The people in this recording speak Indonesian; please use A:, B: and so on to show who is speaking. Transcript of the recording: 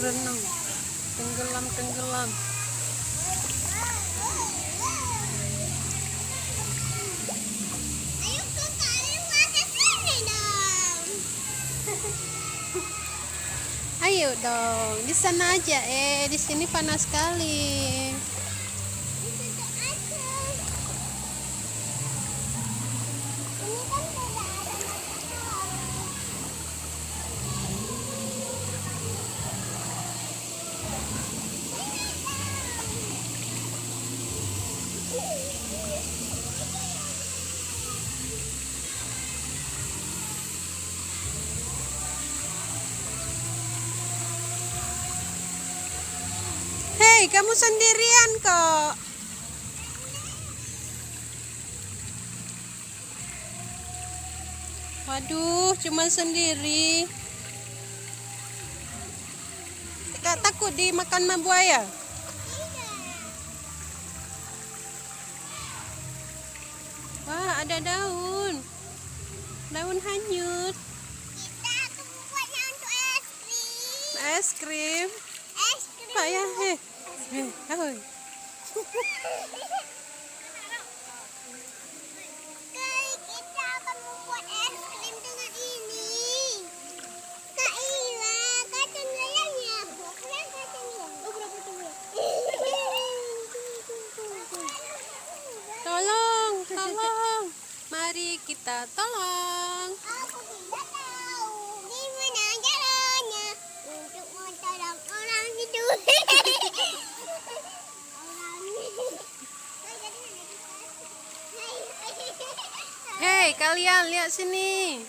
A: berenang, tenggelam.
B: Ayo ke sini dong.
A: Ayo dong, di sana aja. Di sini panas sekali. Hei, kamu sendirian kok. Waduh, cuma sendiri. Gak takut dimakan sama buaya? Wah, ada daun. Daun hanyut.
B: Kita akan membuatnya untuk es krim.
A: Es krim.
B: Es krim.
A: Pak ya, hei. Hei.
B: Kita akan membuat es krim dengan ini. Kak Ila, kacang ayamnya. Kalian kacangnya. Oh, berapa tuh?
A: Tolong. Mari kita tolong.
B: Aku tidak tahu gimana caranya untuk menolong orang itu.
A: Hei, kalian lihat sini.